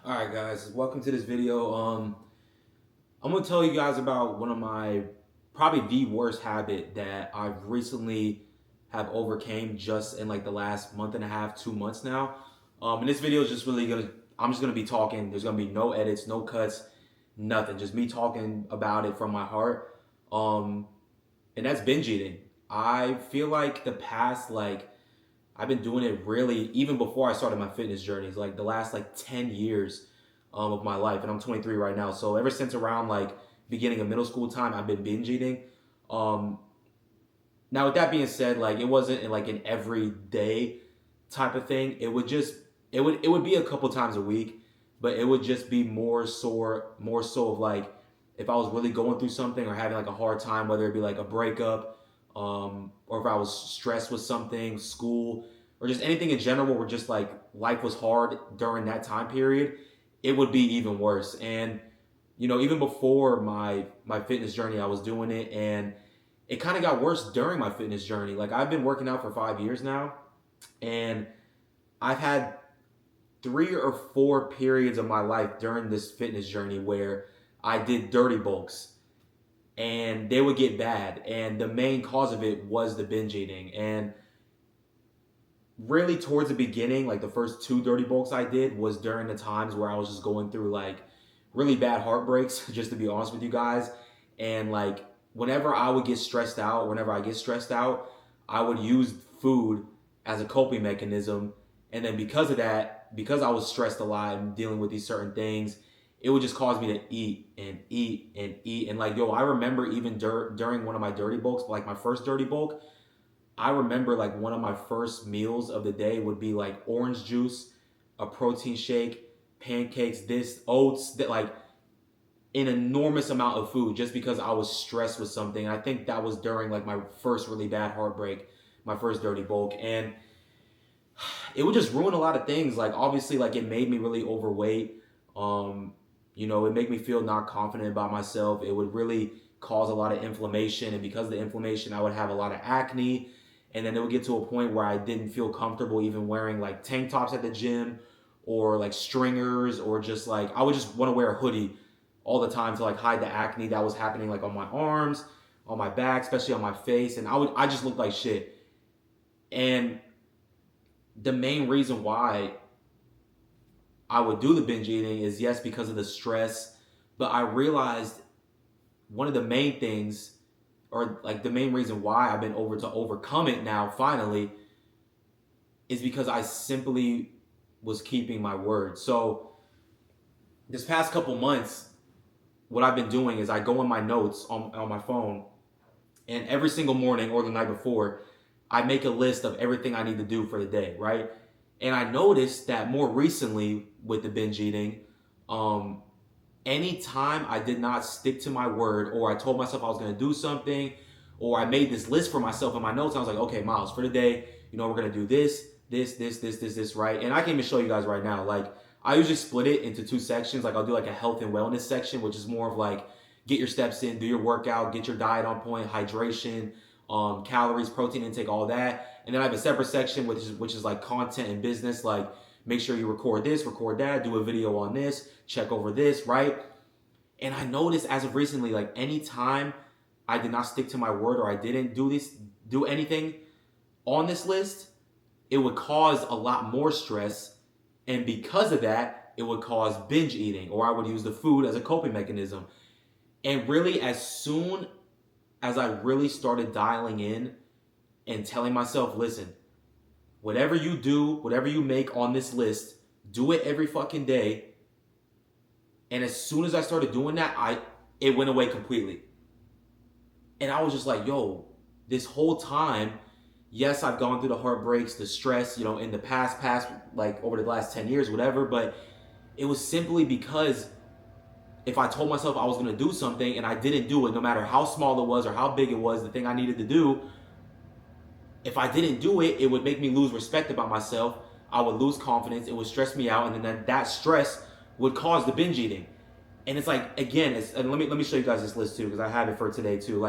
All right, guys, welcome to this video. I'm gonna tell you guys about one of my probably the worst habit that I've recently have overcame just in like the last month and a half, 2 months now. And this video is just really I'm just gonna be talking. There's gonna be no edits, no cuts, nothing. Just me talking about it from my heart. Um, and that's binge eating. I feel like the past I've been doing it really even before I started my fitness journeys, like the last 10 years of my life, and I'm 23 right now. So ever since around beginning of middle school time, I've been binge eating. Um, Now with that being said, it wasn't in an everyday type of thing. It would be a couple times a week, but it would just be more so of if I was really going through something or having a hard time, whether it be like a breakup, or if I was stressed with something, school, or just anything in general where just life was hard during that time period, it would be even worse. And even before my fitness journey, I was doing it, and it kind of got worse during my fitness journey. Like I've been working out for 5 years now, and I've had 3 or 4 periods of my life during this fitness journey where I did dirty bulks, and they would get bad. And the main cause of it was the binge eating. And really towards the beginning, like the first 2 dirty bulks I did was during the times where I was just going through really bad heartbreaks, just to be honest with you guys. And whenever I would get stressed out, whenever I get stressed out, I would use food as a coping mechanism. And then because of that, because I was stressed a lot and dealing with these certain things, it would just cause me to eat and eat and eat. And I remember even during one of my dirty bulks, like my first dirty bulk, I remember one of my first meals of the day would be orange juice, a protein shake, pancakes, this oats, that an enormous amount of food just because I was stressed with something. I think that was during my first really bad heartbreak, my first dirty bulk. And it would just ruin a lot of things. Obviously it made me really overweight. It made me feel not confident about myself. It would really cause a lot of inflammation, and because of the inflammation, I would have a lot of acne. And then it would get to a point where I didn't feel comfortable even wearing tank tops at the gym, or stringers, or just I would just want to wear a hoodie all the time to hide the acne that was happening on my arms, on my back, especially on my face. And I just looked like shit. And the main reason why I would do the binge eating is, yes, because of the stress, but I realized one of the main things, or the main reason why I've been able to overcome it now finally, is because I simply was keeping my word. So this past couple months, what I've been doing is I go in my notes on my phone, and every single morning or the night before, I make a list of everything I need to do for the day, right? And I noticed that more recently with the binge eating, anytime I did not stick to my word, or I told myself I was going to do something, or I made this list for myself in my notes, I was like, okay, Miles, for the day, we're going to do this, right? And I can even show you guys right now. I usually split it into 2 sections. I'll do a health and wellness section, which is more of get your steps in, do your workout, get your diet on point, hydration, calories, protein intake, all that. And then I have a separate section which is content and business, make sure you record this, record that, do a video on this, check over this, right? And I noticed as of recently, anytime I did not stick to my word, or I didn't do anything on this list, it would cause a lot more stress. And because of that, it would cause binge eating, or I would use the food as a coping mechanism. And really, as soon as I really started dialing in and telling myself, listen, whatever you do, whatever you make on this list, do it every fucking day. And as soon as I started doing that, it went away completely. And I was just like, yo, this whole time, yes, I've gone through the heartbreaks, the stress, in the past, over the last 10 years, whatever, but it was simply because if I told myself I was going to do something and I didn't do it, no matter how small it was or how big it was, the thing I needed to do, if I didn't do it, it would make me lose respect about myself. I would lose confidence. It would stress me out. And then that stress would cause the binge eating. And it's again, and let me show you guys this list too, because I have it for today too.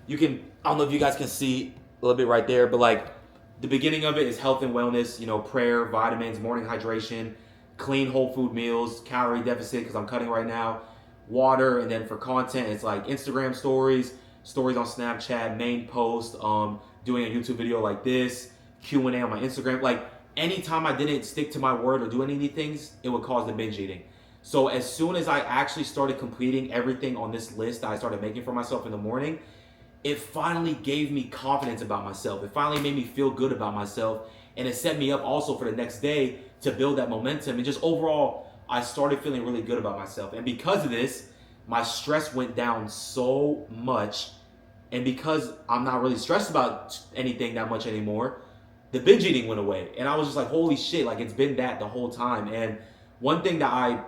You can, I don't know if you guys can see a little bit right there, but the beginning of it is health and wellness, prayer, vitamins, morning hydration, clean whole food meals, calorie deficit because I'm cutting right now, water, and then for content, it's like Instagram stories, stories on Snapchat, main post, doing a YouTube video like this, Q&A on my Instagram. Like anytime I didn't stick to my word or do any of these things, it would cause the binge eating. So as soon as I actually started completing everything on this list that I started making for myself in the morning, it finally gave me confidence about myself. It finally made me feel good about myself. And it set me up also for the next day to build that momentum. And just overall, I started feeling really good about myself. And because of this, my stress went down so much. And because I'm not really stressed about anything that much anymore, the binge eating went away. And I was just like, holy shit, like it's been that the whole time. And one thing that I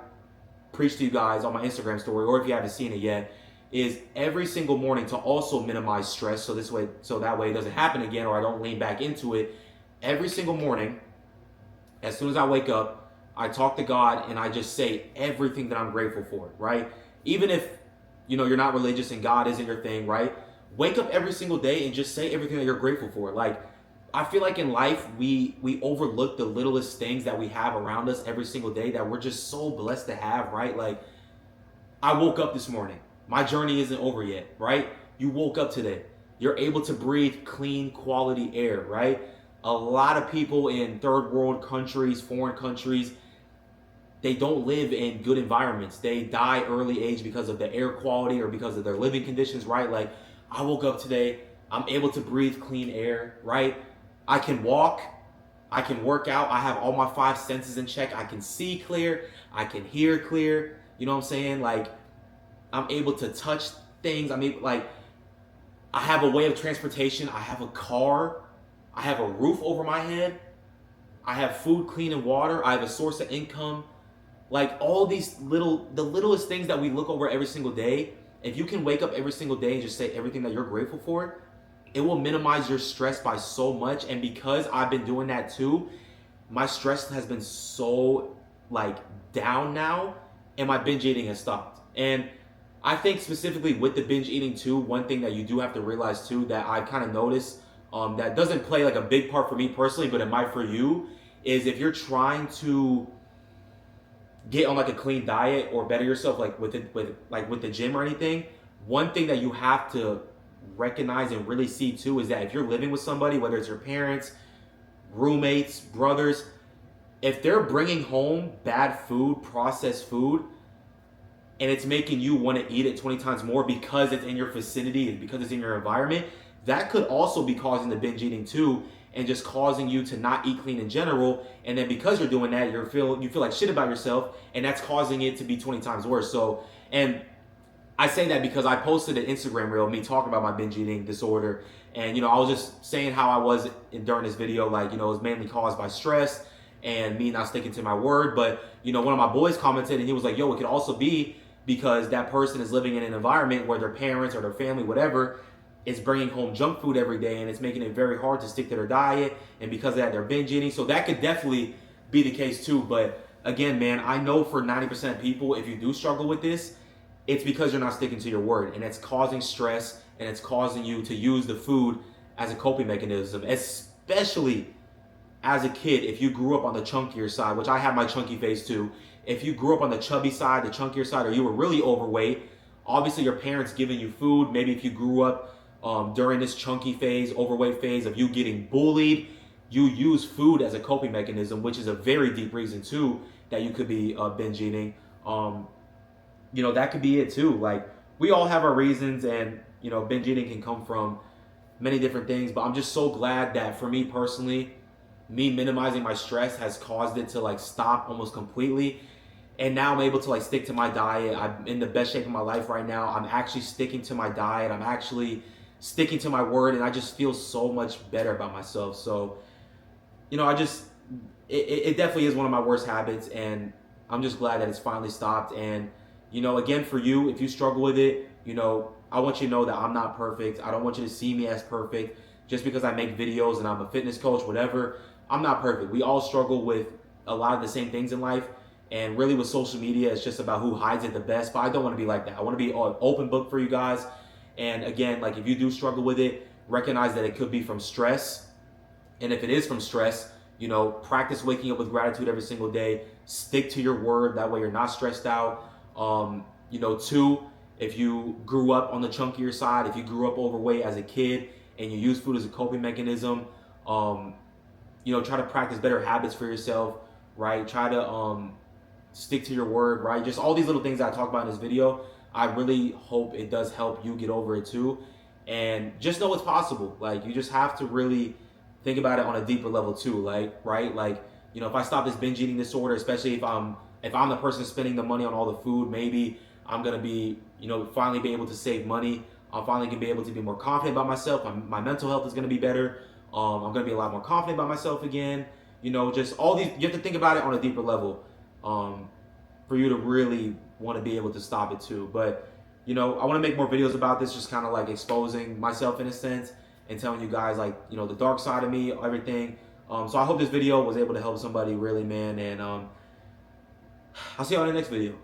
preach to you guys on my Instagram story, or if you haven't seen it yet, is every single morning to also minimize stress so that way it doesn't happen again or I don't lean back into it. Every single morning, as soon as I wake up, I talk to God and I just say everything that I'm grateful for, right? Even if, you're not religious and God isn't your thing, right? Wake up every single day and just say everything that you're grateful for. Like, I feel like in life, we overlook the littlest things that we have around us every single day that we're just so blessed to have, right? Like, I woke up this morning. My journey isn't over yet, right? You woke up today. You're able to breathe clean, quality air, right? A lot of people in third world countries, foreign countries, they don't live in good environments. They die early age because of the air quality or because of their living conditions, right? Like, I woke up today. I'm able to breathe clean air, right? I can walk. I can work out. I have all my 5 senses in check. I can see clear. I can hear clear. You know what I'm saying? Like, I'm able to touch things. I have a way of transportation. I have a car. I have a roof over my head. I have food, clean, and water. I have a source of income. Like all these the littlest things that we look over every single day. If you can wake up every single day and just say everything that you're grateful for, it will minimize your stress by so much. And because I've been doing that too, my stress has been so down now, and my binge eating has stopped. And I think specifically with the binge eating too, one thing that you do have to realize too that I kind of noticed that doesn't play a big part for me personally, but it might for you, is if you're trying to get on a clean diet or better yourself with the gym or anything, one thing that you have to recognize and really see too is that if you're living with somebody, whether it's your parents, roommates, brothers, if they're bringing home bad food, processed food, and it's making you want to eat it 20 times more because it's in your vicinity and because it's in your environment, that could also be causing the binge eating too, and just causing you to not eat clean in general. And then because you're doing that, you feel like shit about yourself, and that's causing it to be 20 times worse. So, and I say that because I posted an Instagram reel of me talking about my binge eating disorder. And, I was just saying how I was during this video, it was mainly caused by stress and me not sticking to my word. But, one of my boys commented and he was like, yo, it could also be because that person is living in an environment where their parents or their family, whatever, is bringing home junk food every day, and it's making it very hard to stick to their diet. And because of that, they're binge eating. So that could definitely be the case too. But again, man, I know for 90% of people, if you do struggle with this, it's because you're not sticking to your word, and it's causing stress, and it's causing you to use the food as a coping mechanism, especially as a kid. If you grew up on the chunkier side, which I have my chunky face too, if you grew up on the chubby side, the chunkier side, or you were really overweight, obviously your parents giving you food. Maybe if you grew up during this chunky phase, overweight phase of you getting bullied, you use food as a coping mechanism, which is a very deep reason too that you could be binge eating. That could be it too. We all have our reasons, and binge eating can come from many different things. But I'm just so glad that for me personally, me minimizing my stress has caused it to stop almost completely. And now I'm able to stick to my diet. I'm in the best shape of my life right now. I'm actually sticking to my diet. I'm actually sticking to my word, and I just feel so much better about myself. So, it definitely is one of my worst habits, and I'm just glad that it's finally stopped. And, again, for you, if you struggle with it, I want you to know that I'm not perfect. I don't want you to see me as perfect just because I make videos and I'm a fitness coach, whatever. I'm not perfect. We all struggle with a lot of the same things in life. And really with social media, it's just about who hides it the best. But I don't want to be like that. I want to be an open book for you guys. And again, if you do struggle with it, recognize that it could be from stress. And if it is from stress, You know, practice waking up with gratitude every single day. Stick to your word. That way you're not stressed out. You know, 2, if you grew up on the chunkier side, if you grew up overweight as a kid and you use food as a coping mechanism, you know, try to practice better habits for yourself, right? Try to stick to your word, right? Just all these little things that I talk about in this video. I really hope it does help you get over it too. And just know it's possible. Like, you just have to really think about it on a deeper level too. Like, right? Like, you know, if I stop this binge eating disorder, especially if I'm the person spending the money on all the food, maybe I'm gonna be, you know, finally be able to save money. I'm finally gonna be able to be more confident about myself. My mental health is gonna be better. I'm gonna be a lot more confident about myself again. You know, just all these. You have to think about it on a deeper level, for you to really want to be able to stop it too. But you know, I want to make more videos about this, just kind of like exposing myself in a sense and telling you guys, like, you know, the dark side of me, everything. So I hope this video was able to help somebody really, man. And I'll see you on the next video.